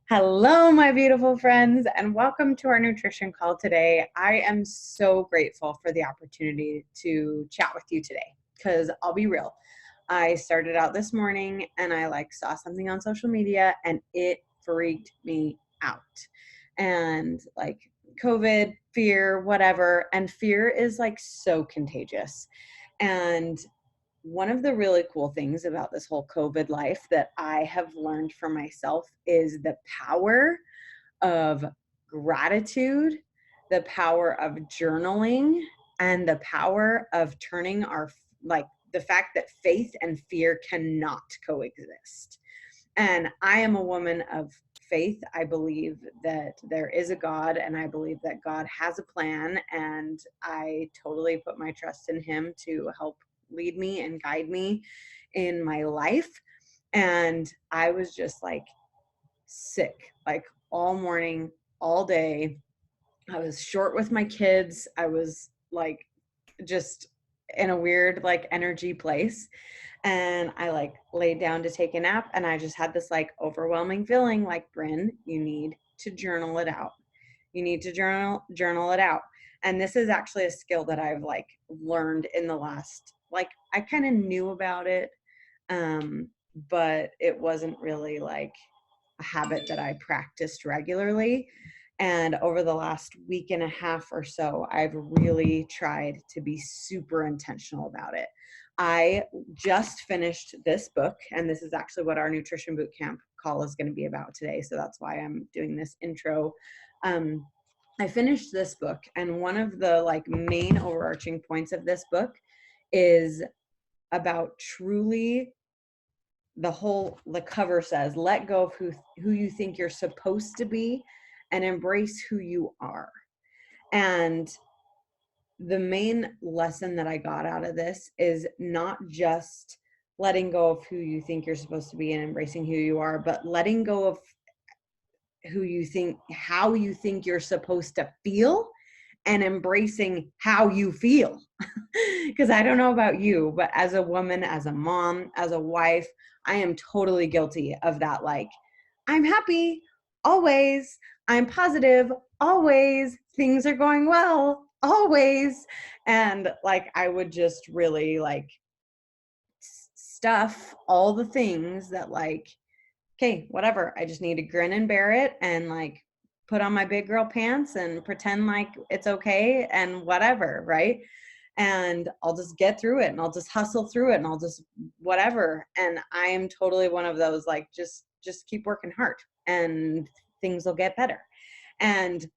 Hello, my beautiful friends, and welcome to our nutrition call today. I am so grateful for the opportunity to chat with you today because I'll be real. I started out this morning and I saw something on social media and it freaked me out. And COVID, fear, whatever, and fear is so contagious. And one of the really cool things about this whole COVID life that I have learned for myself is the power of gratitude, the power of journaling, and the power of turning the fact that faith and fear cannot coexist. And I am a woman of faith. I believe that there is a God, and I believe that God has a plan, and I totally put my trust in Him to help lead me and guide me in my life. And I was just sick, all morning, all day. I was short with my kids. I was just in a weird energy place. And I laid down to take a nap, and I just had this overwhelming feeling Bryn, you need to journal it out. You need to journal it out. And this is actually a skill that I've learned in the last, I kind of knew about it, but it wasn't really a habit that I practiced regularly. And over the last week and a half or so, I've really tried to be super intentional about it. I just finished this book, and this is actually what our nutrition bootcamp call is going to be about today. So that's why I'm doing this intro. I finished this book, and one of the main overarching points of this book is about truly the cover says, let go of who you think you're supposed to be and embrace who you are. And the main lesson that I got out of this is not just letting go of who you think you're supposed to be and embracing who you are, but letting go of how you think you're supposed to feel and embracing how you feel. Because I don't know about you, but as a woman, as a mom, as a wife, I am totally guilty of that. I'm happy always. I'm positive always. Things are going well always. And I would just really stuff all the things that okay, whatever. I just need to grin and bear it and put on my big girl pants and pretend it's okay and whatever, right? And I'll just get through it and I'll just hustle through it and I'll just whatever. And I am totally one of those just keep working hard and things will get better. And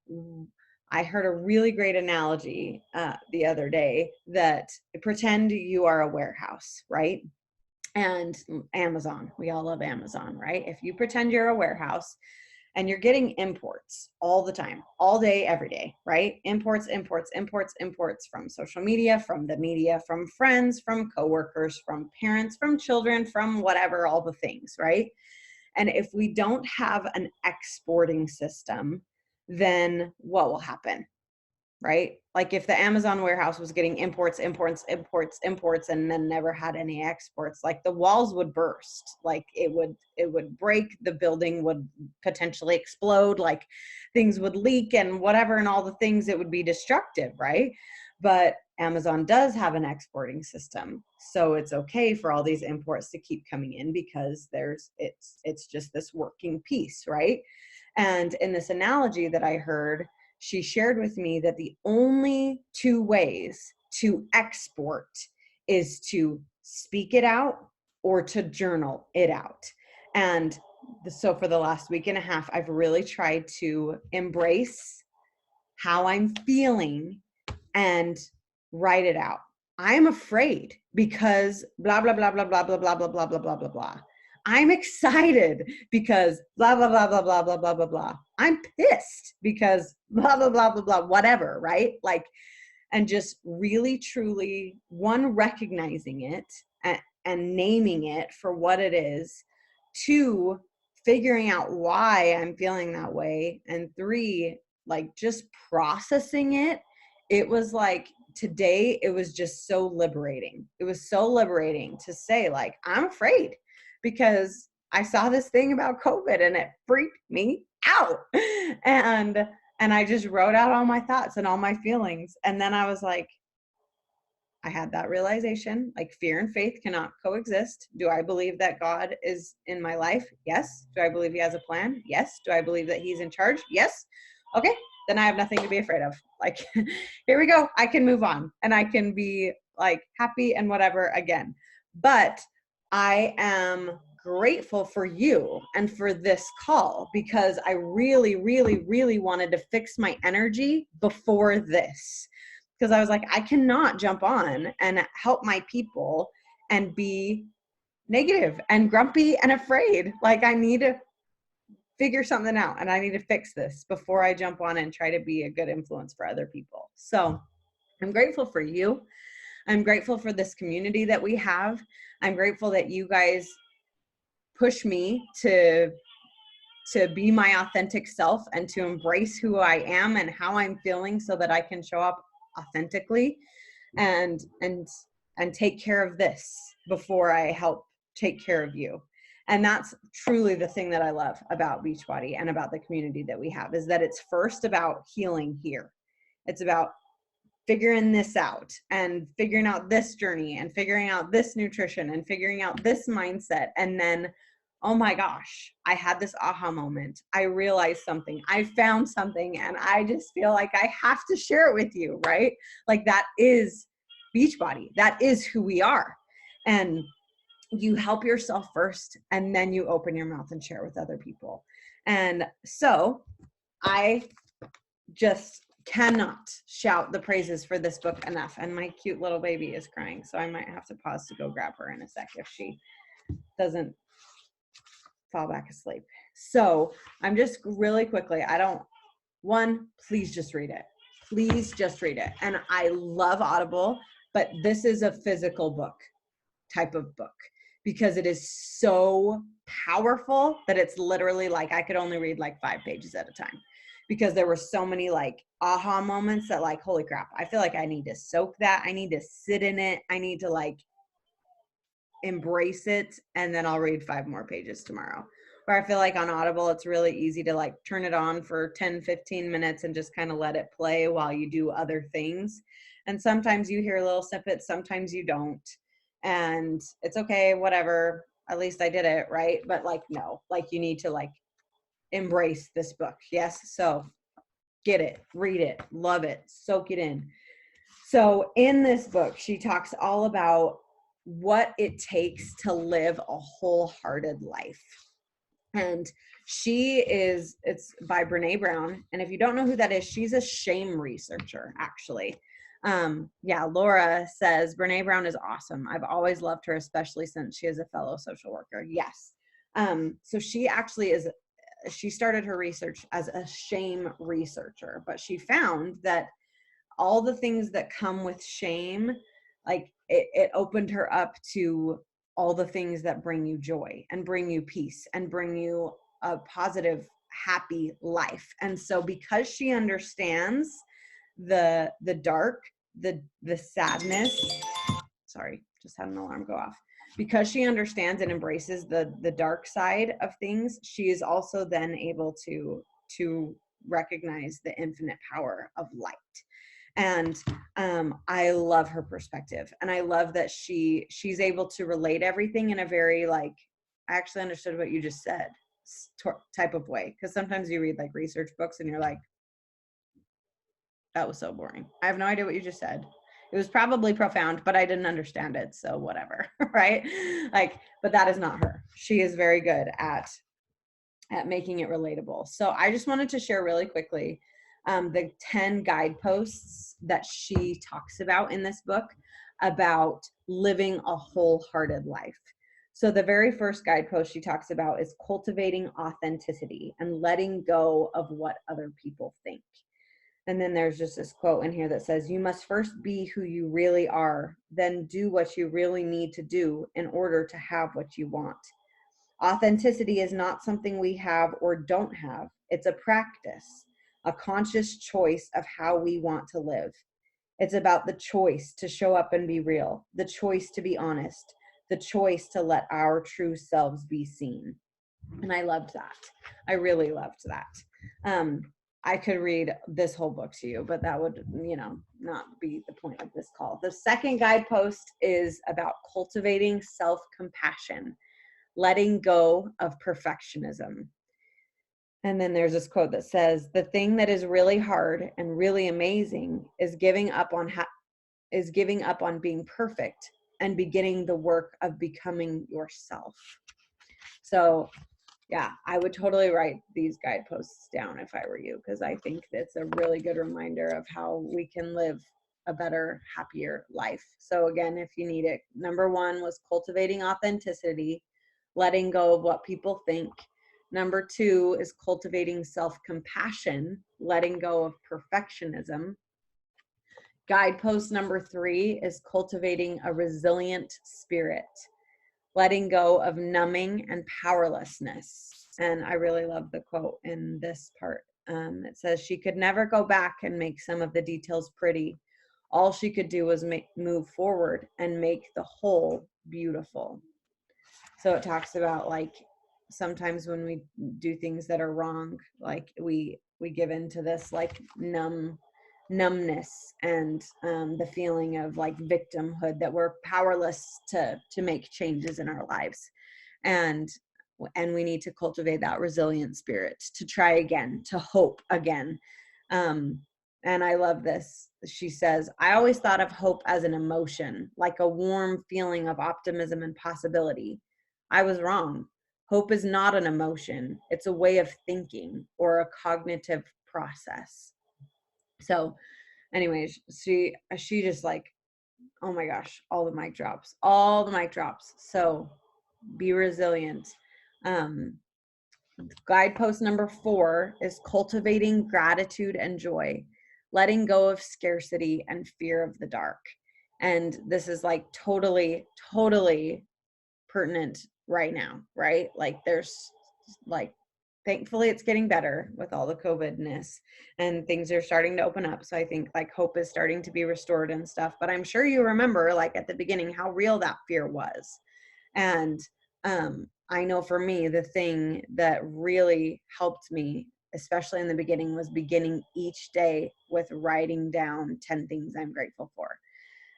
I heard a really great analogy the other day that pretend you are a warehouse, right? And Amazon, we all love Amazon, right? If you pretend you're a warehouse and you're getting imports all the time, all day, every day, right? Imports from social media, from the media, from friends, from coworkers, from parents, from children, from whatever, all the things, right? And if we don't have an exporting system, then what will happen? Right? If the Amazon warehouse was getting imports, and then never had any exports, the walls would burst, it would break, the building would potentially explode, things would leak and whatever, and all the things, it would be destructive, right? But Amazon does have an exporting system. So it's okay for all these imports to keep coming in because it's just this working piece, right? And in this analogy that I heard, she shared with me that the only two ways to export is to speak it out or to journal it out. And so for the last week and a half, I've really tried to embrace how I'm feeling and write it out. I'm afraid because blah, blah, blah, blah, blah, blah, blah, blah, blah, blah, blah, blah, blah. I'm excited because blah, blah, blah, blah, blah, blah, blah, blah, blah. I'm pissed because blah, blah, blah, blah, blah, whatever, right? And just really, truly, one, recognizing it and naming it for what it is. Two, figuring out why I'm feeling that way. And three, just processing it. It was today, it was just so liberating. It was so liberating to say I'm afraid because I saw this thing about COVID and it freaked me out. And I just wrote out all my thoughts and all my feelings. And then I was like, I had that realization, like fear and faith cannot coexist. Do I believe that God is in my life? Yes. Do I believe he has a plan? Yes. Do I believe that he's in charge? Yes. Okay. Then I have nothing to be afraid of. Like, here we go. I can move on and I can be like happy and whatever again. But I am grateful for you and for this call, because I really, really, really wanted to fix my energy before this. Because I was like, I cannot jump on and help my people and be negative and grumpy and afraid. Like, I need to figure something out and I need to fix this before I jump on and try to be a good influence for other people. So I'm grateful for you. I'm grateful for this community that we have. I'm grateful that you guys push me to be my authentic self and to embrace who I am and how I'm feeling so that I can show up authentically and take care of this before I help take care of you. And that's truly the thing that I love about Beachbody and about the community that we have, is that it's first about healing here. It's about figuring this out and figuring out this journey and figuring out this nutrition and figuring out this mindset. And then, oh my gosh, I had this aha moment. I realized something. I found something, and I just feel like I have to share it with you, right? Like, that is Beachbody. That is who we are. And you help yourself first, and then you open your mouth and share with other people. And so I just cannot shout the praises for this book enough. And my cute little baby is crying, so I might have to pause to go grab her in a sec if she doesn't fall back asleep. So I'm just really quickly, please just read it. Please just read it. And I love Audible, but this is a physical book type of book, because it is so powerful that it's literally like I could only read like 5 pages at a time, because there were so many like aha moments that, like, holy crap, I feel like I need to soak that. I need to sit in it. I need to like embrace it. And then I'll read 5 more pages tomorrow. Where I feel like on Audible, it's really easy to like turn it on for 10, 15 minutes and just kind of let it play while you do other things. And sometimes you hear little snippets, sometimes you don't. And it's okay, whatever. At least I did it, right? But like, no, like you need to like embrace this book. Yes. So get it, read it, love it, soak it in. So in this book, she talks all about what it takes to live a wholehearted life. And it's by Brene Brown. And if you don't know who that is, she's a shame researcher, actually. Laura says Brene Brown is awesome. I've always loved her, especially since she is a fellow social worker. Yes. So she started her research as a shame researcher, but she found that all the things that come with shame, like it opened her up to all the things that bring you joy and bring you peace and bring you a positive, happy life. And so because she understands the dark, the sadness, sorry, just had an alarm go off. Because she understands and embraces the dark side of things, she is also then able to recognize the infinite power of light. And I love her perspective, and I love that she's able to relate everything in a very like, I actually understood what you just said type of way. Because sometimes you read like research books and you're like, that was so boring. I have no idea what you just said. It was probably profound, but I didn't understand it, so whatever, right? Like, but that is not her. She is very good at making it relatable. So I just wanted to share really quickly the 10 guideposts that she talks about in this book about living a wholehearted life. So the very first guidepost she talks about is cultivating authenticity and letting go of what other people think. And then there's just this quote in here that says, you must first be who you really are, then do what you really need to do in order to have what you want. Authenticity is not something we have or don't have. It's a practice, a conscious choice of how we want to live. It's about the choice to show up and be real, the choice to be honest, the choice to let our true selves be seen. And I loved that. I really loved that. I could read this whole book to you, but that would, not be the point of this call. The second guidepost is about cultivating self-compassion, letting go of perfectionism. And then there's this quote that says, "The thing that is really hard and really amazing is giving up on being perfect and beginning the work of becoming yourself." So yeah, I would totally write these guideposts down if I were you, because I think it's a really good reminder of how we can live a better, happier life. So again, if you need it, number 1 was cultivating authenticity, letting go of what people think. Number 2 is cultivating self-compassion, letting go of perfectionism. Guidepost number 3 is cultivating a resilient spirit, letting go of numbing and powerlessness. And I really love the quote in this part. It says, "She could never go back and make some of the details pretty. All she could do was move forward and make the whole beautiful." So it talks about, like, sometimes when we do things that are wrong, like we give into this like numbness and the feeling of like victimhood, that we're powerless to make changes in our lives, and we need to cultivate that resilient spirit to try again, to hope again. And I love this. She says, "I always thought of hope as an emotion, like a warm feeling of optimism and possibility. I was wrong. Hope is not an emotion. It's a way of thinking or a cognitive process." So anyways, she just like, oh my gosh, all the mic drops. So be resilient. Guidepost number 4 is cultivating gratitude and joy, letting go of scarcity and fear of the dark. And this is like totally pertinent right now, right? Like there's like, thankfully it's getting better with all the COVID-ness and things are starting to open up. So I think like hope is starting to be restored and stuff, but I'm sure you remember like at the beginning how real that fear was. And I know for me, the thing that really helped me, especially in the beginning, was beginning each day with writing down 10 things I'm grateful for.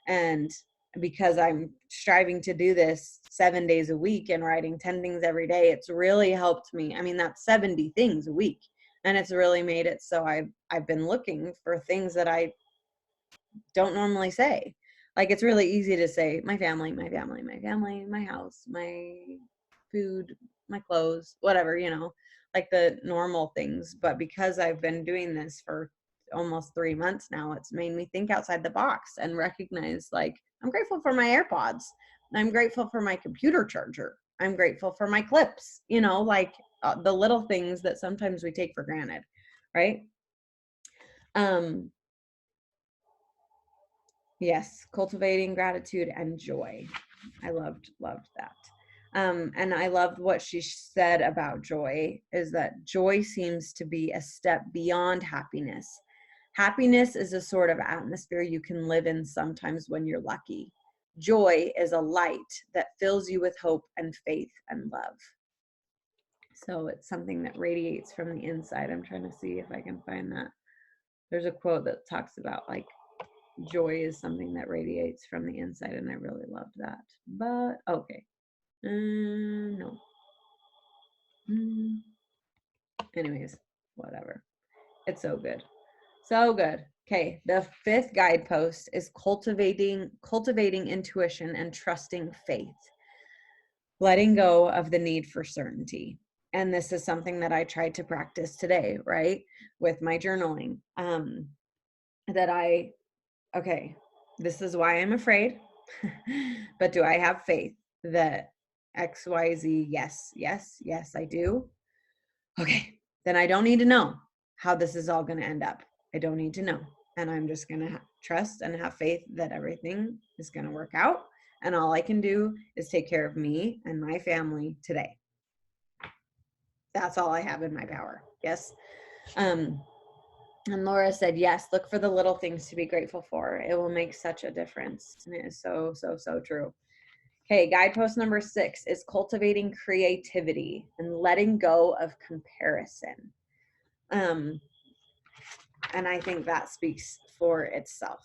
And because I'm striving to do this 7 days a week and writing 10 things every day, it's really helped me. I mean, that's 70 things a week. And it's really made it so I've been looking for things that I don't normally say. Like, it's really easy to say my family, my house, my food, my clothes, whatever, like the normal things. But because I've been doing this for almost 3 months now, it's made me think outside the box and recognize, like, I'm grateful for my AirPods. I'm grateful for my computer charger. I'm grateful for my clips, like the little things that sometimes we take for granted, right? Yes, cultivating gratitude and joy. I loved that. And I loved what she said about joy, is that joy seems to be a step beyond happiness. Happiness is a sort of atmosphere you can live in sometimes when you're lucky. Joy is a light that fills you with hope and faith and love. So it's something that radiates from the inside. I'm trying to see if I can find that. There's a quote that talks about like joy is something that radiates from the inside, and I really loved that. But okay, no. Anyways, whatever. It's so good, so good. Okay, the 5th guidepost is cultivating intuition and trusting faith, letting go of the need for certainty. And this is something that I tried to practice today, right, with my journaling. Okay, this is why I'm afraid, but do I have faith that XYZ? Yes, I do. Okay, then I don't need to know how this is all going to end up. I don't need to know. And I'm just going to trust and have faith that everything is going to work out. And all I can do is take care of me and my family today. That's all I have in my power. Yes. And Laura said, yes, look for the little things to be grateful for. It will make such a difference. And it is so, so, so true. Okay, guidepost number 6 is cultivating creativity and letting go of comparison. And I think that speaks for itself.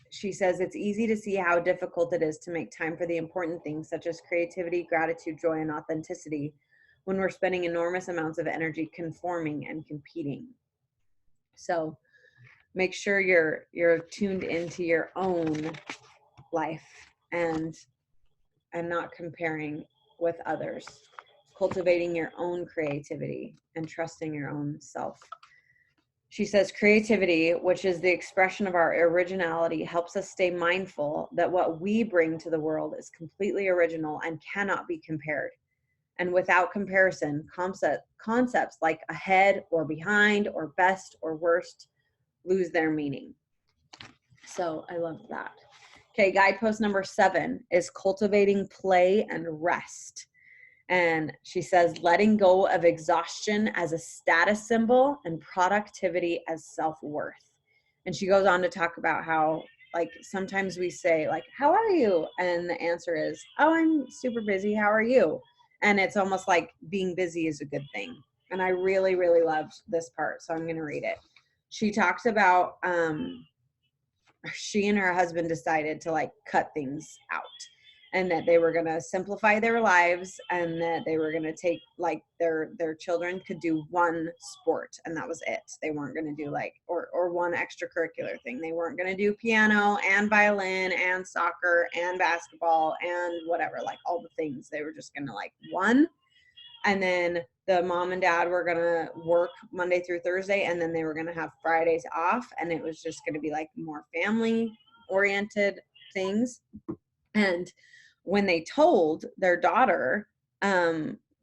She says it's easy to see how difficult it is to make time for the important things such as creativity, gratitude, joy, and authenticity when we're spending enormous amounts of energy conforming and competing. So make sure you're tuned into your own life and not comparing with others, cultivating your own creativity and trusting your own self. She says creativity, which is the expression of our originality, helps us stay mindful that what we bring to the world is completely original and cannot be compared. And without comparison, concepts like ahead or behind or best or worst lose their meaning. So I love that. Okay, guidepost number 7 is cultivating play and rest. And she says, letting go of exhaustion as a status symbol and productivity as self-worth. And she goes on to talk about how, like, sometimes we say, like, how are you? And the answer is, oh, I'm super busy. How are you? And it's almost like being busy is a good thing. And I really, really loved this part. So I'm going to read it. She talks about, she and her husband decided to like cut things out and that they were going to simplify their lives and that they were going to take like their children could do one sport and that was it. They weren't going to do like or one extracurricular thing. They weren't going to do piano and violin and soccer and basketball and whatever, like all the things. They were just going to like one. And then the mom and dad were going to work Monday through Thursday, and then they were going to have Fridays off. And it was just going to be like more family oriented things. And when they told their daughter,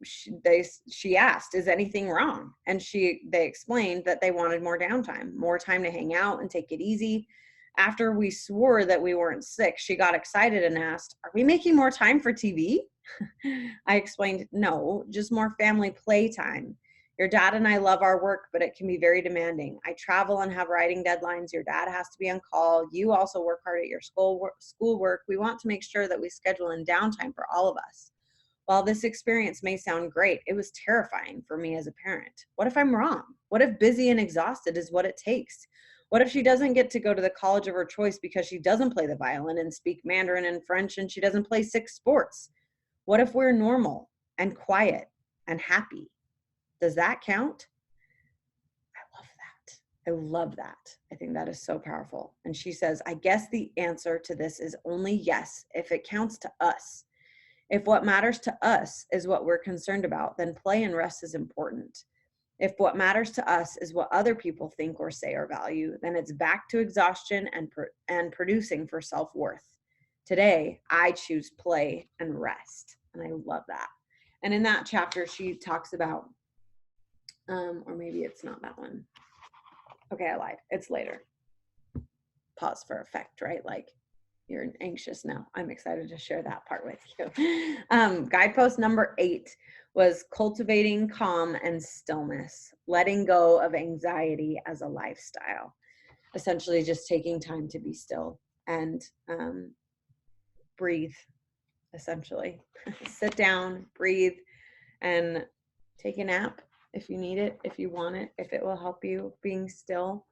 she asked, is anything wrong? And they explained that they wanted more downtime, more time to hang out and take it easy. After we swore that we weren't sick, she got excited and asked, are we making more time for TV? I explained, no, just more family playtime. Your dad and I love our work, but it can be very demanding. I travel and have writing deadlines. Your dad has to be on call. You also work hard at your schoolwork. We want to make sure that we schedule in downtime for all of us. While this experience may sound great, it was terrifying for me as a parent. What if I'm wrong? What if busy and exhausted is what it takes? What if she doesn't get to go to the college of her choice because she doesn't play the violin and speak Mandarin and French and she doesn't play 6 sports? What if we're normal and quiet and happy? Does that count? I love that. I love that. I think that is so powerful. And she says, I guess the answer to this is only yes, if it counts to us. If what matters to us is what we're concerned about, then play and rest is important. If what matters to us is what other people think or say or value, then it's back to exhaustion and producing for self-worth. Today, I choose play and rest. And I love that. And in that chapter, she talks about, or maybe it's not that one. Okay, I lied. It's later. Pause for effect, right? Like you're anxious now. I'm excited to share that part with you. Guidepost number 8 was cultivating calm and stillness, letting go of anxiety as a lifestyle. Essentially just taking time to be still and breathe, essentially. Sit down, breathe, and take a nap if you need it, if you want it, if it will help you being still.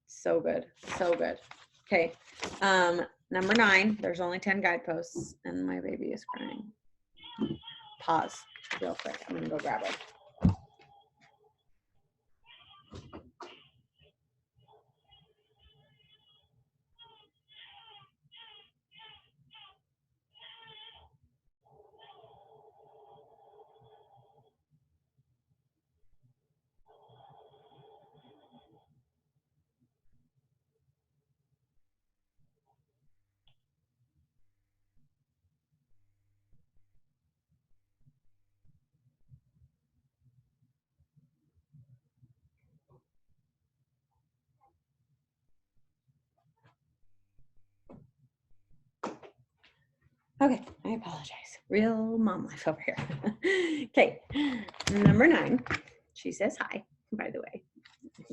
So good. So good. Okay. Number 9, there's only 10 guideposts and my baby is crying. Pause real quick. I'm going to go grab it. Okay, I apologize. Real mom life over here. Okay, number 9, she says hi, by the way.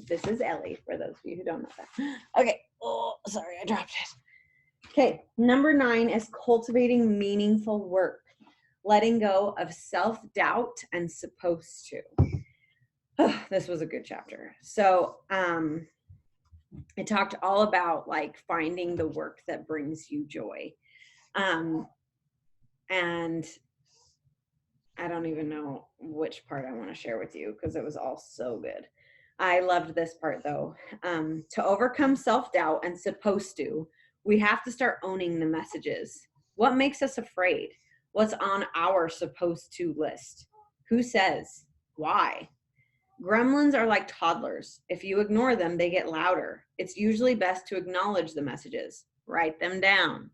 This is Ellie, for those of you who don't know that. Okay, oh, sorry, I dropped it. Okay, number 9 is cultivating meaningful work, letting go of self-doubt and supposed to. Oh, this was a good chapter. So it talked all about like finding the work that brings you joy. And I don't even know which part I want to share with you because it was all so good. I loved this part though. To overcome self-doubt and supposed to, we have to start owning the messages. What makes us afraid? What's on our supposed to list? Who says? Why? Gremlins are like toddlers. If you ignore them, they get louder. It's usually best to acknowledge the messages. Write them down.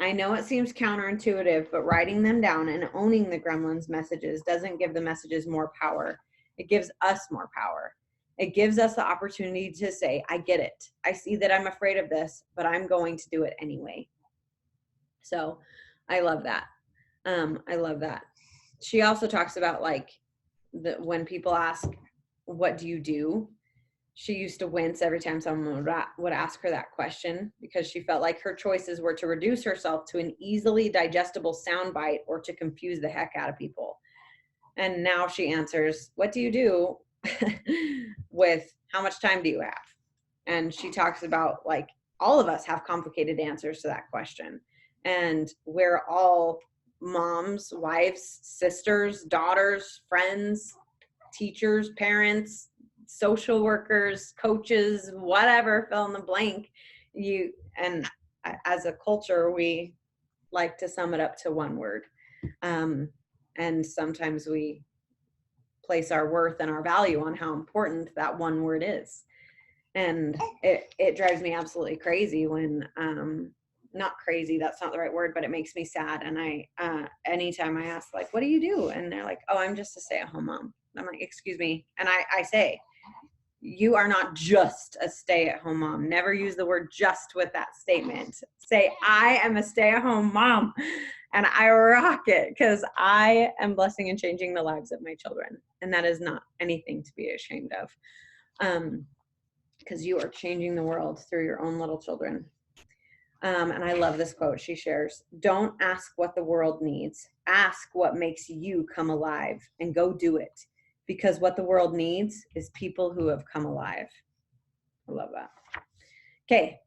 I know it seems counterintuitive, but writing them down and owning the gremlins' messages doesn't give the messages more power. It gives us more power. It gives us the opportunity to say, I get it. I see that I'm afraid of this, but I'm going to do it anyway. So I love that. I love that. She also talks about like when people ask, what do you do? She used to wince every time someone would ask her that question because she felt like her choices were to reduce herself to an easily digestible soundbite or to confuse the heck out of people. And now she answers, what do you do? With how much time do you have? And she talks about like all of us have complicated answers to that question. And we're all moms, wives, sisters, daughters, friends, teachers, parents, social workers, coaches, whatever, fill in the blank. And as a culture, we like to sum it up to one word. And sometimes we place our worth and our value on how important that one word is. And it drives me absolutely crazy when, not crazy, that's not the right word, but it makes me sad. And anytime I ask like, what do you do? And they're like, oh, I'm just a stay-at-home mom. I'm like, excuse me. And I say, you are not just a stay-at-home mom. Never use the word just with that statement. Say, I am a stay-at-home mom and I rock it because I am blessing and changing the lives of my children. And that is not anything to be ashamed of. Because you are changing the world through your own little children. And I love this quote she shares. Don't ask what the world needs. Ask what makes you come alive and go do it. Because what the world needs is people who have come alive. I love that. Okay,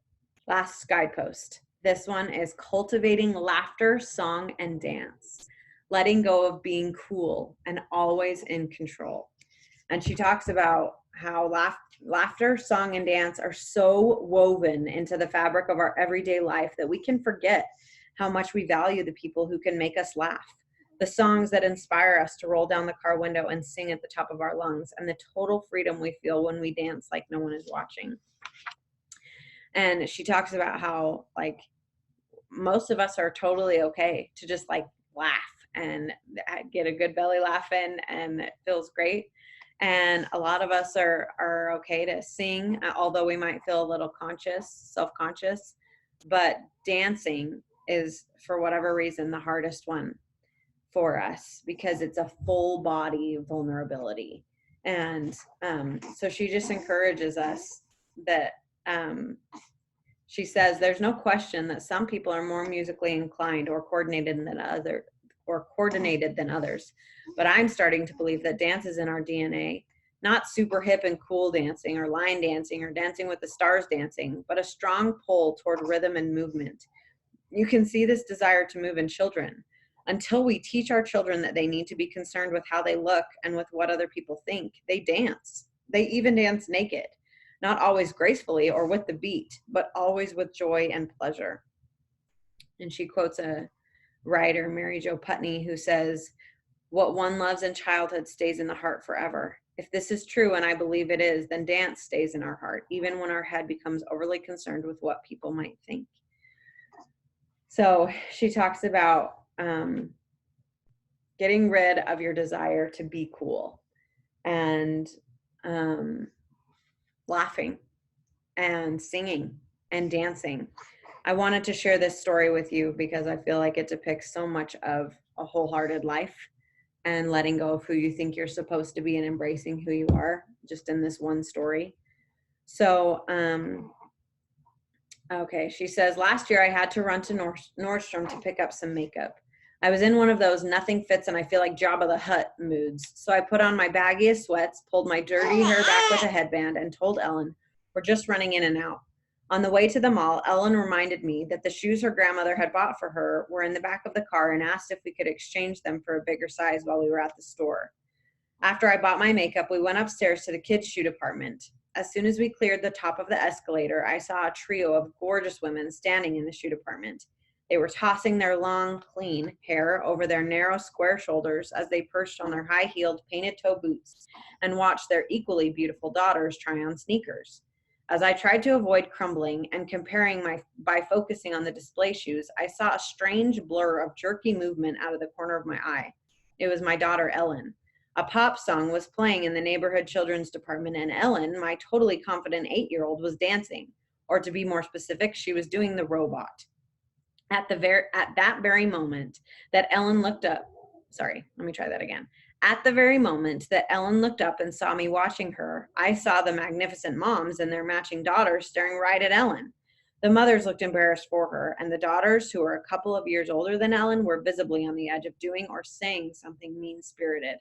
last guidepost. This one is cultivating laughter, song, and dance. Letting go of being cool and always in control. And she talks about how laughter, song, and dance are so woven into the fabric of our everyday life that we can forget how much we value the people who can make us laugh, the songs that inspire us to roll down the car window and sing at the top of our lungs, and the total freedom we feel when we dance like no one is watching. And she talks about how like most of us are totally okay to just like laugh and get a good belly laugh in, and it feels great. And a lot of us are okay to sing, although we might feel a little self-conscious, but dancing is, for whatever reason, the hardest one for us because it's a full body vulnerability. And so she just encourages us that she says there's no question that some people are more musically inclined or coordinated than others. But I'm starting to believe that dance is in our DNA, not super hip and cool dancing or line dancing or dancing with the stars dancing, but a strong pull toward rhythm and movement. You can see this desire to move in children. Until we teach our children that they need to be concerned with how they look and with what other people think, they dance. They even dance naked, not always gracefully or with the beat, but always with joy and pleasure. And she quotes a writer, Mary Jo Putney, who says, what one loves in childhood stays in the heart forever. If this is true, and I believe it is, then dance stays in our heart, even when our head becomes overly concerned with what people might think. So she talks about getting rid of your desire to be cool and laughing and singing and dancing. I wanted to share this story with you because I feel like it depicts so much of a wholehearted life and letting go of who you think you're supposed to be and embracing who you are just in this one story. So Okay, she says, last year I had to run to Nordstrom to pick up some makeup. I was in one of those nothing fits and I feel like Jabba the Hutt moods. So I put on my baggiest sweats, pulled my dirty hair back with a headband, and told Ellen, we're just running in and out. On the way to the mall, Ellen reminded me that the shoes her grandmother had bought for her were in the back of the car and asked if we could exchange them for a bigger size while we were at the store. After I bought my makeup, we went upstairs to the kids' shoe department. As soon as we cleared the top of the escalator, I saw a trio of gorgeous women standing in the shoe department. They were tossing their long, clean hair over their narrow, square shoulders as they perched on their high-heeled, painted-toe boots and watched their equally beautiful daughters try on sneakers. As I tried to avoid crumbling and comparing by focusing on the display shoes, I saw a strange blur of jerky movement out of the corner of my eye. It was my daughter, Ellen. A pop song was playing in the neighborhood children's department, and Ellen, my totally confident 8-year-old, was dancing. Or to be more specific, she was doing the robot. At that very moment that Ellen looked up, At the very moment that Ellen looked up and saw me watching her, I saw the magnificent moms and their matching daughters staring right at Ellen. The mothers looked embarrassed for her, and the daughters, who were a couple of years older than Ellen, were visibly on the edge of doing or saying something mean-spirited.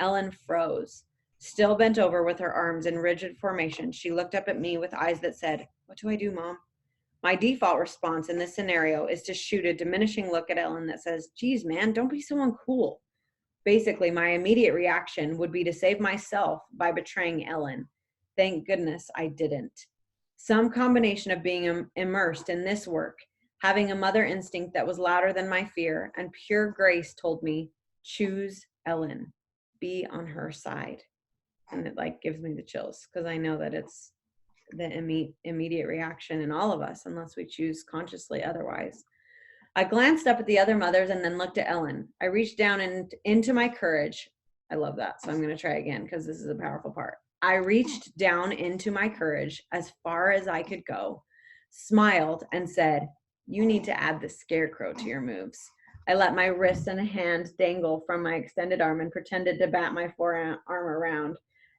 Ellen froze. Still bent over with her arms in rigid formation, she looked up at me with eyes that said, "What do I do, Mom?" My default response in this scenario is to shoot a diminishing look at Ellen that says, "Geez, man, don't be so uncool." Basically, my immediate reaction would be to save myself by betraying Ellen. Thank goodness I didn't. Some combination of being immersed in this work, having a mother instinct that was louder than my fear, and pure grace told me, choose Ellen. Be on her side. And it gives me the chills because I know that it's the immediate reaction in all of us unless we choose consciously otherwise. I glanced up at the other mothers and then looked at Ellen. I reached down and into my courage. I love that. So I'm going to try again because this is a powerful part. I reached down into my courage as far as I could go, smiled, and said, "You need to add the Scarecrow to your moves." I let my wrist and hand dangle from my extended arm and pretended to bat my forearm around.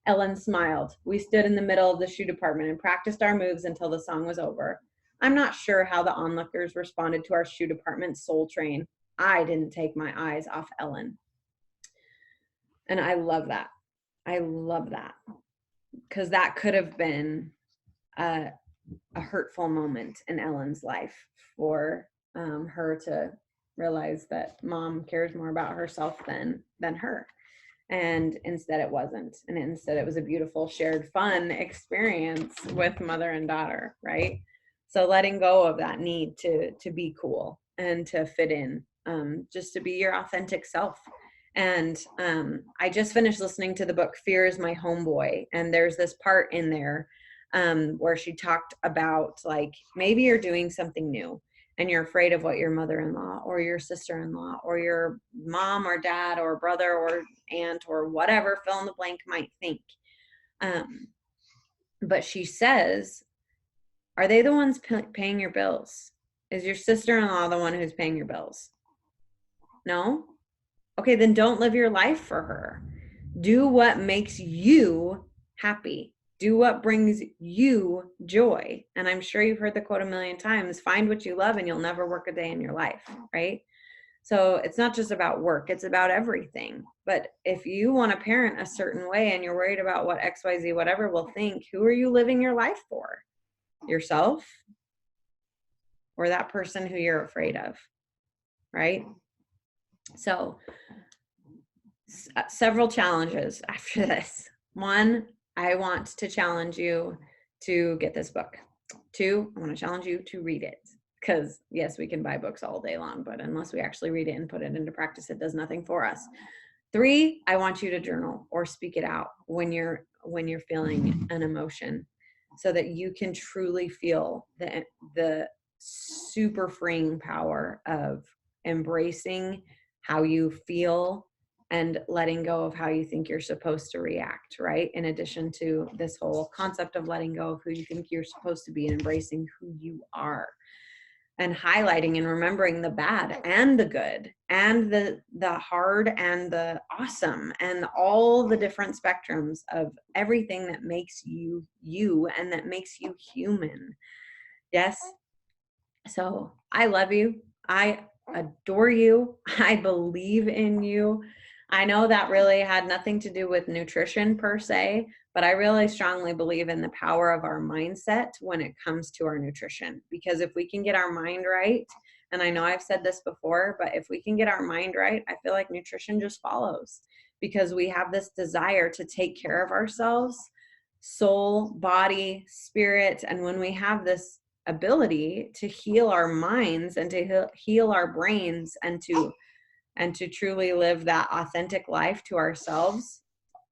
Ellen smiled. We stood in the middle of the shoe department and practiced our moves until the song was over. I'm not sure how the onlookers responded to our shoe department soul train. I didn't take my eyes off Ellen. And I love that. I love that. Because that could have been a hurtful moment in Ellen's life for her to realize that Mom cares more about herself than her. And instead it wasn't. And instead it was a beautiful shared fun experience with mother and daughter, right? So letting go of that need to be cool and to fit in, just to be your authentic self. And I just finished listening to the book Fear is My Homeboy, and there's this part in there where she talked about maybe you're doing something new and you're afraid of what your mother-in-law or your sister-in-law or your mom or dad or brother or aunt or whatever fill in the blank might think. But she says, are they the ones paying your bills? Is your sister-in-law the one who's paying your bills? No? Okay, then don't live your life for her. Do what makes you happy. Do what brings you joy. And I'm sure you've heard the quote a million times, find what you love and you'll never work a day in your life, right? So it's not just about work, it's about everything. But if you want to parent a certain way and you're worried about what XYZ whatever will think, who are you living your life for? Yourself or that person who you're afraid of, right? So several challenges after this. 1, I want to challenge you to get this book. 2, I want to challenge you to read it. Because yes, we can buy books all day long, but unless we actually read it and put it into practice, it does nothing for us. 3, I want you to journal or speak it out when you're feeling an emotion, so that you can truly feel the super freeing power of embracing how you feel and letting go of how you think you're supposed to react, right? In addition to this whole concept of letting go of who you think you're supposed to be and embracing who you are, and highlighting and remembering the bad and the good and the hard and the awesome and all the different spectrums of everything that makes you you and that makes you human. Yes, So I love you. I adore you. I believe in you. I know that really had nothing to do with nutrition per se, but I really strongly believe in the power of our mindset when it comes to our nutrition. Because if we can get our mind right, and I know I've said this before, but if we can get our mind right, I feel like nutrition just follows, because we have this desire to take care of ourselves, soul, body, spirit. And when we have this ability to heal our minds and to heal our brains and to truly live that authentic life to ourselves,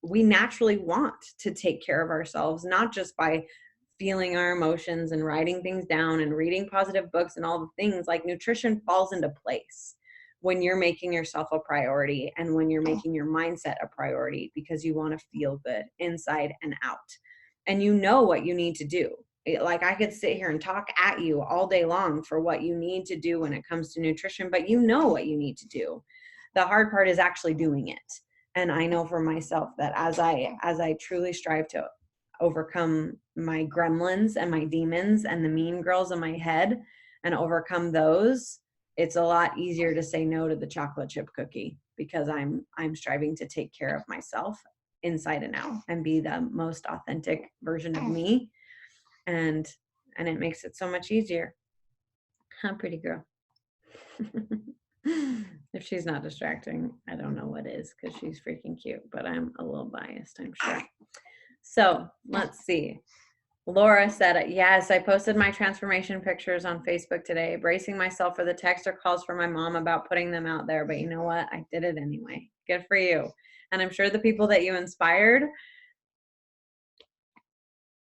we naturally want to take care of ourselves, not just by feeling our emotions and writing things down and reading positive books and all the things. Like, nutrition falls into place when you're making yourself a priority and when you're making your mindset a priority, because you want to feel good inside and out. And you know what you need to do. Like, I could sit here and talk at you all day long for what you need to do when it comes to nutrition, but you know what you need to do. The hard part is actually doing it. And I know for myself that as I truly strive to overcome my gremlins and my demons and the mean girls in my head and overcome those, it's a lot easier to say no to the chocolate chip cookie, because I'm striving to take care of myself inside and out and be the most authentic version of me. And it makes it so much easier. Huh, pretty girl. If she's not distracting, I don't know what is, because she's freaking cute, but I'm a little biased, I'm sure. So let's see. Laura said, yes, I posted my transformation pictures on Facebook today, bracing myself for the text or calls from my mom about putting them out there. But you know what? I did it anyway. Good for you. And I'm sure the people that you inspired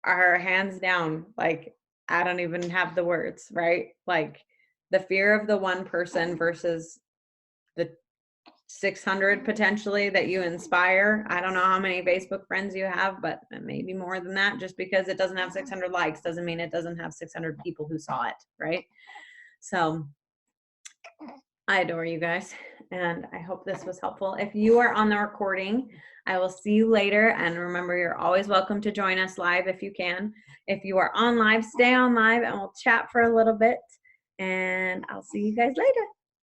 are hands down, like, I don't even have the words, right? Like, the fear of the one person versus the 600 potentially that you inspire. I don't know how many Facebook friends you have, but maybe more than that. Just because it doesn't have 600 likes doesn't mean it doesn't have 600 people who saw it, right? So I adore you guys, and I hope this was helpful. If you are on the recording, I will see you later. And remember, you're always welcome to join us live if you can. If you are on live, stay on live and we'll chat for a little bit. And I'll see you guys later.